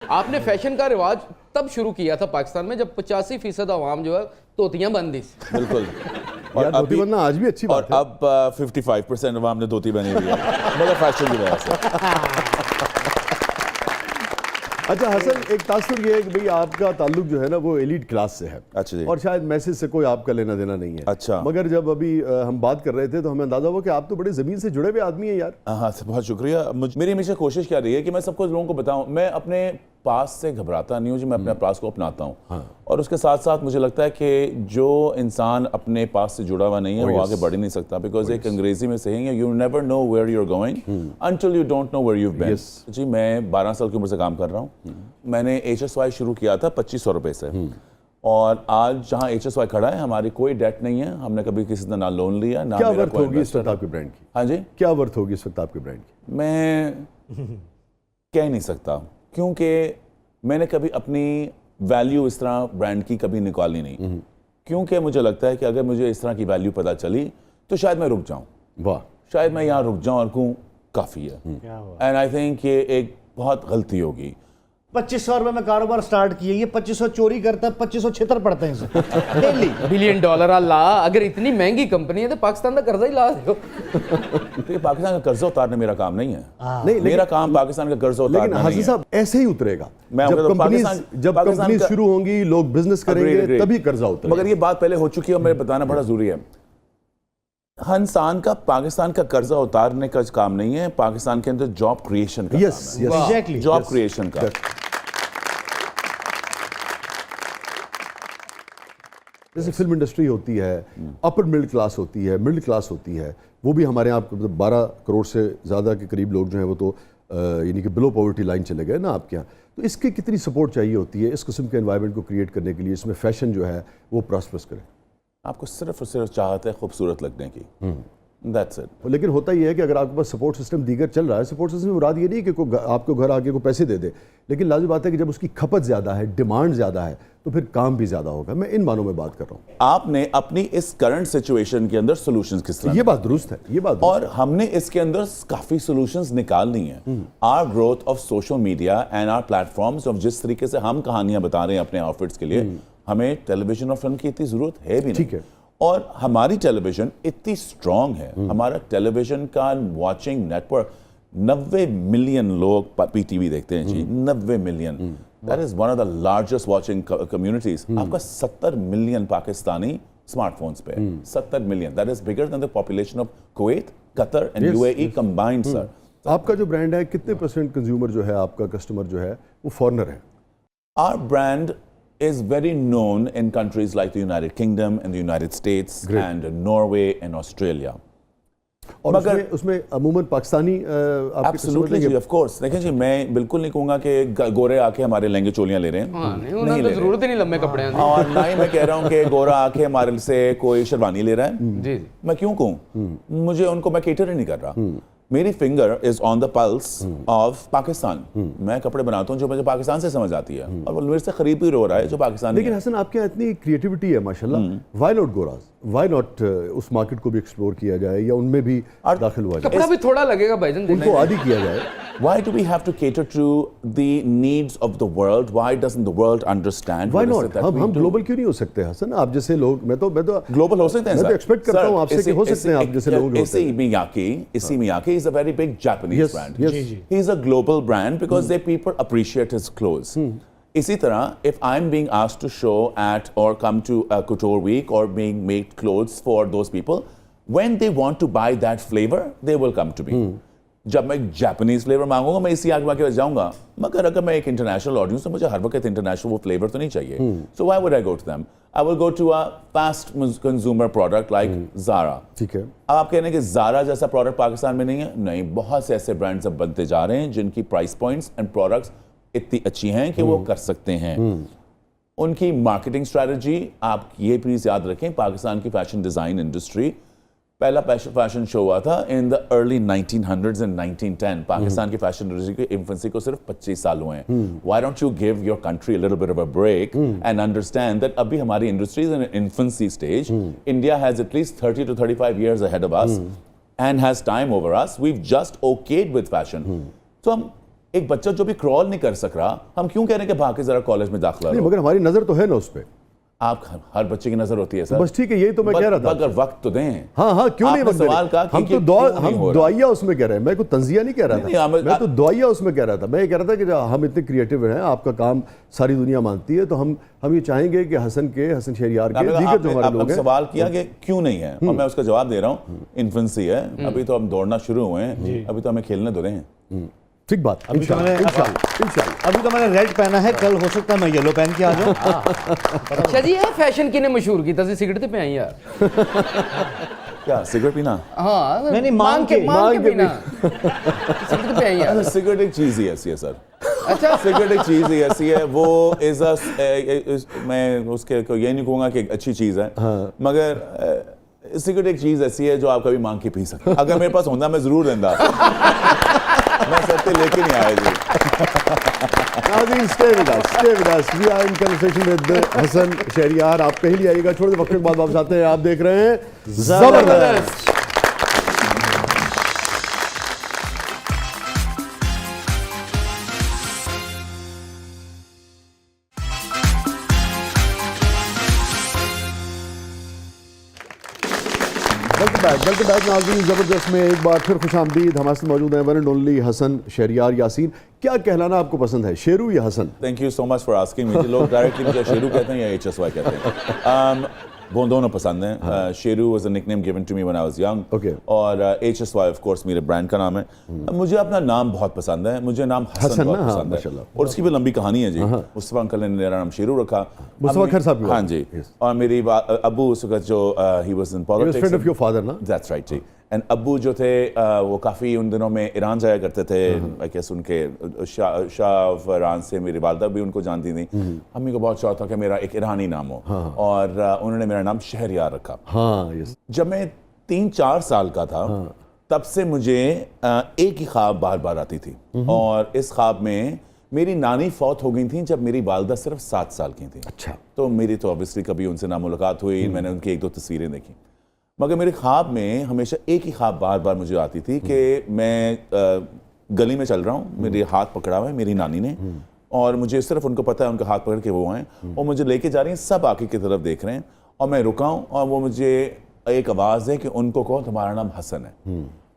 आपने फैशन का रिवाज तब शुरू किया था पाकिस्तान में जब 85% आवाम जो है तोतियां बंदी थी। बिल्कुल। और धोती बनना आज भी अच्छी बात है। और अब 55% अवाम ने धोती बनी हुई है मगर फैशन की वजह से। अच्छा हसन, एक तासुर ये है कि भाई आपका ताल्लुक जो है ना वो एलीट क्लास से है। अच्छा जी। और शायद मैसेज से कोई आपका लेना देना नहीं है। अच्छा। मगर जब अभी हम बात कर रहे थे तो हमें अंदाजा हुआ कि आप तो बड़े ज़मीन से जुड़े हुए आदमी हैं यार। हाँ, बहुत शुक्रिया। मेरी हमेशा कोशिश क्या रही है कि मैं सबको लोगों को बताऊं, मैं अपने पास से घबराता नहीं हूँ जी, मैं अपने पास को अपनाता हूँ। हाँ। और उसके साथ साथ मुझे लगता है कि जो इंसान अपने पास से जुड़ा हुआ नहीं है वो आगे बढ़ ही नहीं सकता। बिकॉज एक अंग्रेजी में सेइंग है, you never know where you are going until you don't know where you been. जी, मैं 12 साल की उम्र से काम कर रहा हूँ। मैंने HSY शुरू किया था 2500 रुपए से, और आज जहाँ HSY खड़ा है हमारी कोई डेट नहीं है। हमने कभी किसी से ना लोन लिया ना। क्या वर्थ होगी इस वक्त आपके ब्रांड की? हाँ जी, क्या वर्थ होगी इस वक्त आपके ब्रांड की? मैं कह नहीं सकता, क्योंकि मैंने कभी अपनी वैल्यू इस तरह ब्रांड की कभी निकाली नहीं। क्योंकि मुझे लगता है कि अगर मुझे इस तरह की वैल्यू पता चली तो शायद मैं रुक जाऊं। वाह। शायद मैं यहाँ रुक जाऊं और कहूं काफ़ी है। एंड आई थिंक ये एक बहुत गलती होगी। 2500 रुपए में कारोबार स्टार्ट किए, ये 2500 चोरी करता है, 2500 छितर पड़ते हैं इसे डेली। $1 बिलियन ला, अगर इतनी महंगी कंपनी है तो पाकिस्तान का कर्जा ही ला दो। तो ये पाकिस्तान का कर्जा उतारने मेरा काम नहीं है। नहीं, मेरा काम पाकिस्तान का कर्जा लेकिन उतारना नहीं हसन है। साहब ऐसे ही उतरेगा। मैं जब आपको कंपनी शुरू होंगी, लोग बिजनेस करेंगे, तभी कर्जा उतरेगा। मगर ये बात पहले हो चुकी है और मेरे बताना बड़ा जरूरी है। इंसान का पाकिस्तान का कर्जा उतारने का काम नहीं है, पाकिस्तान के अंदर जॉब क्रिएशन का काम है। एग्जैक्टली, जॉब क्रिएशन का। जैसे फिल्म इंडस्ट्री होती है, अपर मिडिल क्लास होती है, मिडिल क्लास होती है, वो भी हमारे यहाँ 12 करोड़ से ज़्यादा के करीब लोग जो हैं वो तो यानी कि बिलो पॉवर्टी लाइन चले गए ना आपके यहाँ। तो इसकी कितनी सपोर्ट चाहिए होती है इस किस्म के एनवायरनमेंट को क्रिएट करने के लिए, इसमें फैशन जो है वो प्रॉस्पर्स करे? आपको सिर्फ और सिर्फ चाहत है खूबसूरत लगने की। That's it. लेकिन होता ही है कि अगर आपके पास सपोर्ट सिस्टम दीगर चल रहा है, सपोर्ट सिस्टम मुराद ये नहीं कि आपको घर आके को पैसे दे दे, लेकिन लाज़िम बात है कि जब उसकी खपत ज़्यादा है, डिमांड ज़्यादा है, तो फिर काम भी ज़्यादा होगा। मैं इन मानों में बात कर रहा हूँ। आपने अपनी इस करंट सिचुएशन के अंदर सॉल्यूशंस किस तरह, ये बात दुरुस्त है, ये बात और हमने इसके अंदर काफी सॉल्यूशंस निकालनी है। Our growth of social media and our platforms, of जिस तरीके से हम कहानियां बता रहे हैं अपने आउटफिट्स के लिए, हमें टेलीविजन और फिल्म की इतनी जरूरत है भी नहीं। ठीक है। और हमारी टेलीविजन इतनी स्ट्रांग है, हमारा टेलीविजन का वॉचिंग नेटवर्क 90 मिलियन लोग PTV देखते हैं जी। 90 million, that is one of the largest watching communities. आपका 70 मिलियन पाकिस्तानी स्मार्टफोन्स पे, 70 million, that is bigger than the population of Kuwait, Qatar and UAE combined. Sir, आपका जो ब्रांड है, कितने % कंज्यूमर जो है आपका कस्टमर जो है वो फॉरेनर है? our brand is very known in countries like the United Kingdom and the United States and Norway and Australia. और उसमें अमूमन Pakistani Absolutely ji, of course। देखें जी, मैं बिल्कुल नहीं कहूँगा कि गोरे आके हमारे लहंगे चोलियाँ ले रहे हैं। नहीं ले जरूरत ही नहीं लंबे कपड़े हैं। और ना ही मैं कह रहा हूँ कि गोरा आके हमारे से कोई शेरवानी ले रहा है। जी, मैं क्यों कहूँ, मुझे उनको मैं केटर ही नहीं कर रहा। मेरी finger is on the pulse of Pakistan. मैं कपड़े बनाता हूँ जो मुझे पाकिस्तान से समझ आती है, और वो मेरे से खरीद भी रो रहा है जो पाकिस्तान। लेकिन हसन, आपके यहाँ इतनी क्रिएटिविटी है माशाल्लाह, why not Goraj, why not उस मार्केट को भी एक्सप्लोर किया जाए या उनमें भी दाखिल हुआ जाए? कपड़ा भी थोड़ा लगेगा भाईजान, उनको आदी किया जाए। Why do we have to cater to the needs of the world? Why doesn't the world understand? Why not? हम ग्लोबल क्यों नहीं हो सकते हसन? आप जैसे लोग, मैं तो ग्लोबल हो सकते हैं। मैं तो एक्सपेक्ट करता हूँ आपसे कि हो सकते हैं आप जैसे लोग होते हैं। Issey Miyake is a very big Japanese brand. He is a global brand because people appreciate his clothes. इसी तरह, if I'm being asked to show at or come to a couture week or being made clothes for those people, when they want to buy that flavor, they will come to me. जब मैं Japanese flavour मांगूंगा मैं इसी आगे के जाऊंगा, मगर अगर मैं एक इंटरनेशनल ऑडियंस तो मुझे हर वक्त इंटरनेशनल वो फ्लेवर तो नहीं चाहिए। So why would I go to them? I will go to a fast consumer product like Zara। ठीक है। अब आप कह रहे हैं कि Zara जैसा प्रोडक्ट पाकिस्तान में नहीं है? नहीं, बहुत से ऐसे ब्रांड्स अब बनते जा रहे हैं जिनकी प्राइस पॉइंट्स एंड प्रोडक्ट्स इतनी अच्छी हैं कि वो कर सकते हैं। उनकी मार्केटिंग स्ट्रेटजी आप ये प्लीज याद रखें, पाकिस्तान की फैशन डिजाइन इंडस्ट्री पहला फैशन शो हुआ था in the early 1900s and 1910। Pakistan की फैशन इंडस्ट्री की इन्फेंसी को सिर्फ 25 साल हुए हैं। Why don't you give your country a little bit of a break and understand that अभी हमारी industry is in infancy stage. India has at least 30 to 35 years ahead of us and has time over us. We've just okayed with fashion. So एक बच्चा जो भी crawl नहीं कर सक रहा, हम क्यों कह रहे हैं कि भाग के जरा कॉलेज में दाखिला नहीं, लो? मगर हमारी नजर तो है ना उस पे। आप हर बच्चे की नजर होती है सर। बस ठीक है, यही तो मैं कह रहा था। अगर वक्त तो दें। हाँ हाँ, क्यों नहीं आपने वक्त दे रहे? सवाल कहा कि हम तो क्यों नहीं हम हो रहा? दुआइया उसमें कह रहे हैं, मैं कोई तंजिया नहीं कह रहा नहीं, था, नहीं, मैं तो दुआइया उसमें कह रहा था। मैं ये कह रहा था कि हम इतने क्रिएटिव हैं, आपका काम सारी दुनिया मानती है, तो हम ये चाहेंगे कि हसन शहरियार के दीगर जो हमारे लोग हैं। सवाल किया कि क्यों नहीं है, और मैं उसका जवाब दे रहा हूँ, इन्फेंसी है, अभी तो हम दौड़ना शुरू हुए हैं, अभी तो हमें खेलने दो रहे हैं। ठीक बात, अभी तो मैंने इंशाल्लाह। अभी तो मैंने रेड पहना है, कल हो सकता है मैं येलो पहन के आ जाऊं। अच्छा जी, ये फैशन किने मशहूर की तसी सिगरेट ते पे आई यार। क्या सिगरेट पीना? हाँ नहीं, मांग के पीना सिगरेट पे आई यार। सिगरेट एक चीज ही ऐसी है सर। अच्छा, सिगरेट एक चीज ही ऐसी है, वो इज मैं उसके को ये नहीं कहूंगा कि एक अच्छी चीज है, मगर सिगरेट एक चीज ऐसी है जो आप कभी मांग के पी सकते। अगर मेरे पास होता मैं जरूर देता, मैं सकते लेके नहीं आया जी। नाज़रीन, stay with us. We are in conversation with Hasan Shahryar. आप कहीं नहीं आइएगा, छोटे वक्त के बाद वापस आते हैं। आप देख रहे हैं जबरदस्त। वेलकम बैक नाज़रीन, ज़बरदस्त में एक बार फिर खुशामदीद। हमारे साथ मौजूद हैं one and only Hasan Shahriyar Yasin. क्या कहलाना आपको पसंद है, शेरू या Hasan? Thank you so much for asking me. लोग डायरेक्टली मुझे शेरू कहते हैं या HSY कहते हैं। वो दोनों पसंद हैं। Sheru was a nickname given to me when I was young, Okay. और HSY ऑफ कोर्स मेरे ब्रांड का नाम है। मुझे अपना नाम बहुत पसंद है, मुझे नाम हसन बहुत ना? हाँ, पसंद है, माशाल्लाह। और उसकी भी लंबी कहानी है जी। मुस्तफा अंकल ने मेरा नाम शेरू रखा। मुस्तफा खैर साहब की हाँ बात। जी। Yes. और मेरी अबू उस वक्त जो he was in politics, friend of your father ना? दैट्स राइट जी। एंड अब्बू जो थे वो काफ़ी उन दिनों में ईरान जाया करते थे। आई गेस उनके शाह ऑफ ईरान से मेरी वालदा भी उनको जानती थी। अम्मी को बहुत शौक था कि मेरा एक ईरानी नाम हो, और उन्होंने मेरा नाम शहरियार रखा। हाँ, यस। जब मैं 3-4 साल का था, तब से मुझे एक ही ख्वाब बार बार आती थी, और इस ख्वाब में मेरी नानी फौत हो गई थी जब मेरी वालदा सिर्फ 7 साल की थी। अच्छा। तो मेरी तो ऑब्वियसली कभी उनसे ना मुलाकात हुई, मैंने उनकी 1-2 तस्वीरें देखी, मगर मेरे ख्वाब में हमेशा एक ही ख्वाब बार बार मुझे आती थी कि मैं गली में चल रहा हूँ, मेरे हाथ पकड़ा हुआ है मेरी नानी ने, और मुझे सिर्फ उनको पता है, उनका हाथ पकड़ के वो हैं और मुझे लेके जा रही हैं, सब आके की तरफ देख रहे हैं, और मैं रुका हूँ, और वो मुझे एक आवाज़ है कि उनको कहो तुम्हारा नाम हसन है।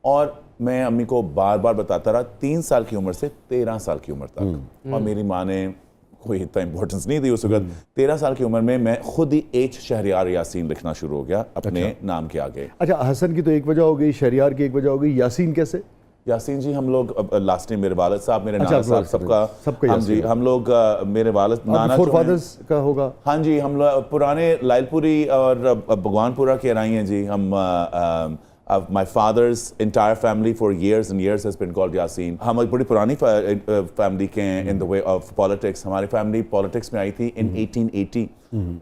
और मैं अम्मी को बार बार बताता रहा 3 साल की उम्र से 13 साल की उम्र तक, और मेरी माँ ने कोई इतना इंपॉर्टेंस नहीं दी उस वक्त। 13 साल की उम्र में मैं खुद ही H शहरियार यासीन लिखना शुरू हो गया अपने नाम के आगे। अच्छा, हसन की तो एक वजह हो गई, शहरियार की एक वजह हो गई, यासीन कैसे? यासीन जी हम लोग लास्ट टाइम मेरे वालिद साहब, मेरे अच्छा, नाना साहब, सबका हाँ जी, हम लोग मेरे वालिद नाना फोर जो हैं- फादर्स का होगा। हाँ जी, हम लोग पुराने लालपुरी और भगवानपुरा के रही हैं जी। हम my father's entire family for years and years has been called Yasin. हम एक बड़ी पुरानी फैमिली के हैं in the way of politics. हमारी फैमिली पॉलिटिक्स में आई थी in 1880।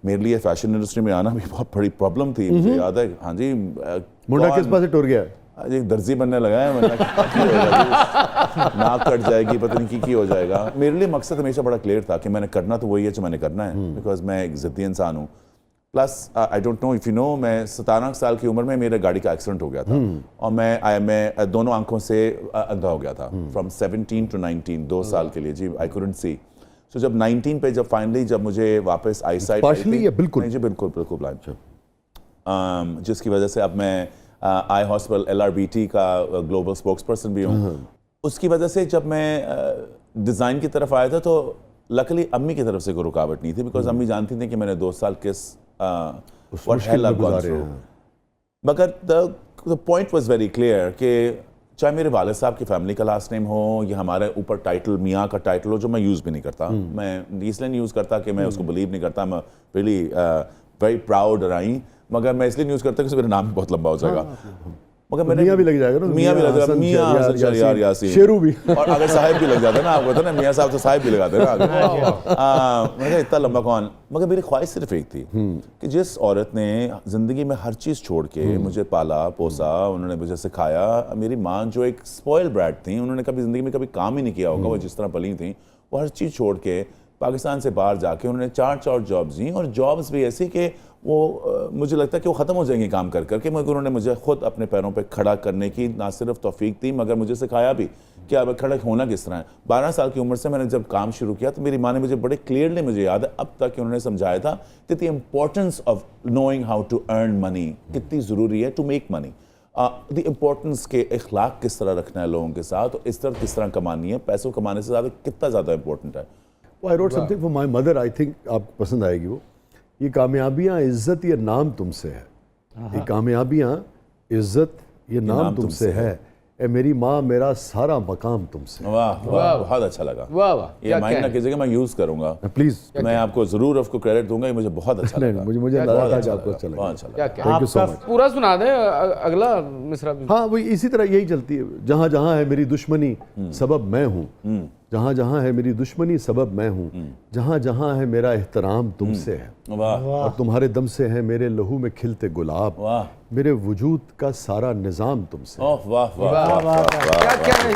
मेरे लिए फैशन इंडस्ट्री में आना भी बहुत बड़ी प्रॉब्लम थी, मुझे याद है। हाँ जी, मुंडा किस पास से टूर गया? आज एक दर्जी बनने लगा है, वरना की हो जाएगी, नाक कट जाएगी, पता नहीं की हो जाएगा। मेरे लिए मकसद हमेशा बड़ा क्लियर था कि मैंने करना तो वही है जो मैंने करना है, बिकॉज मैं एक ज़िद्दी इंसान हूँ। Plus I don't know if you know, मैं 17 साल की उम्र में मेरे गाड़ी का एक्सीडेंट हो गया था, और मैं दोनों आंखों से अंधा हो गया था फ्रॉम 17 to 19, 2 साल के लिए जी। I couldn't see. सो जब 19 पे जब फाइनली जब मुझे वापस आई साइट पार्शली या बिल्कुल? नहीं जी, बिल्कुल बिल्कुल ब्लाइंड, जिसकी वजह से अब मैं आई हॉस्पिटल LRBT का ग्लोबल स्पोक्स पर्सन भी हूँ। उसकी वजह से जब मैं डिज़ाइन की तरफ आया था तो लकली अम्मी की तरफ से कोई रुकावट नहीं थी, बिकॉज अम्मी जानती थी कि मैंने 2 साल किस what hell I've gone through। मगर the point was very clear कि चाहे मेरे वालिद साहब की फैमिली का लास्ट नेम हो या हमारे ऊपर टाइटल मियाँ का टाइटल हो, जो मैं यूज़ भी नहीं करता, मैं इसलिए नहीं यूज़ करता कि मैं उसको बिलीव नहीं करता, मैं रियली वेरी प्राउड रही, मगर मैं इसलिए यूज़ करता कि मेरा नाम बहुत लंबा हो जाएगा। मगर मैंने मियाँ भी लग जाएगा ना, मियाँ भी लग जाएगा, मियाँ हसन शहरियार यासीन, शेरू भी। और अगर साहिब भी लग जाता ना, आपको पता ना, मियाँ साहब तो साहिब भी लगाते ना आगे। मैंने इतना लंबा कौन, मगर मेरी ख्वाहिश सिर्फ एक थी कि जिस औरत ने ज़िंदगी में हर चीज़ छोड़ के मुझे पाला पोसा, उन्होंने मुझे सिखाया, मेरी माँ जो एक स्पॉइल ब्रैट थी, उन्होंने कभी ज़िंदगी में कभी काम ही नहीं किया होगा, वो जिस तरह पली थी, वो हर चीज़ छोड़ के पाकिस्तान से बाहर जाके उन्होंने 4 जॉब्स दी, और जॉब्स भी ऐसी कि वो मुझे लगता है कि वो ख़त्म हो जाएंगी काम कर करके, मगर उन्होंने मुझे खुद अपने पैरों पे खड़ा करने की ना सिर्फ तौफीक दी, मगर मुझे सिखाया भी क्या खड़ा होना किस तरह है। 12 साल की उम्र से मैंने जब काम शुरू किया तो मेरी माँ ने मुझे बड़े क्लियरली, मुझे याद है अब तक कि उन्होंने समझाया था कि the importance of knowing how to earn money कितनी ज़रूरी है, to make money, the importance के अखलाक किस तरह रखना है लोगों के साथ, और इस तरह किस तरह कमानी है, पैसों कमाने से ज़्यादा कितना ज़्यादा इंपॉर्टेंट है। I wrote something for my mother, I think आपको पसंद आएगी वो। ये कामयाबियाँ इज़्ज़त ये नाम तुमसे है, ये कामयाबियाँ इज़्ज़त ये नाम तुमसे है, ए मेरी माँ मेरा सारा मकाम तुमसे। वाह वाह, बहुत अच्छा लगा। वाह वाह, ये क्या माइंड ना कहना। कीजिएगा, मैं यूज़ करूंगा, प्लीज़ मैं आपको ज़रूर आपको क्रेडिट दूंगा, ये मुझे बहुत अच्छा लगा। मुझे क्या अंदाजा था बहुत कि अच्छा आपको लगा, अच्छा बहुत लगा। अच्छा लगा। क्या क्या थैंक यू सो आपका मच। पूरा सुना दे अगला मिसरा भी। हाँ वही इसी तरह यही चलती है। जहाँ जहाँ है मेरी दुश्मनी सबब मैं हूँ, जहाँ जहाँ है मेरी दुश्मनी सबब मैं हूँ, जहाँ जहाँ है मेरा एहतराम तुमसे है, वाह और तुम्हारे दम से है मेरे लहू में खिलते गुलाब, वाह, मेरे वजूद का सारा निज़ाम तुमसे है। ओह वाह वाह वाह, वाह वाह, क्या क्या नहीं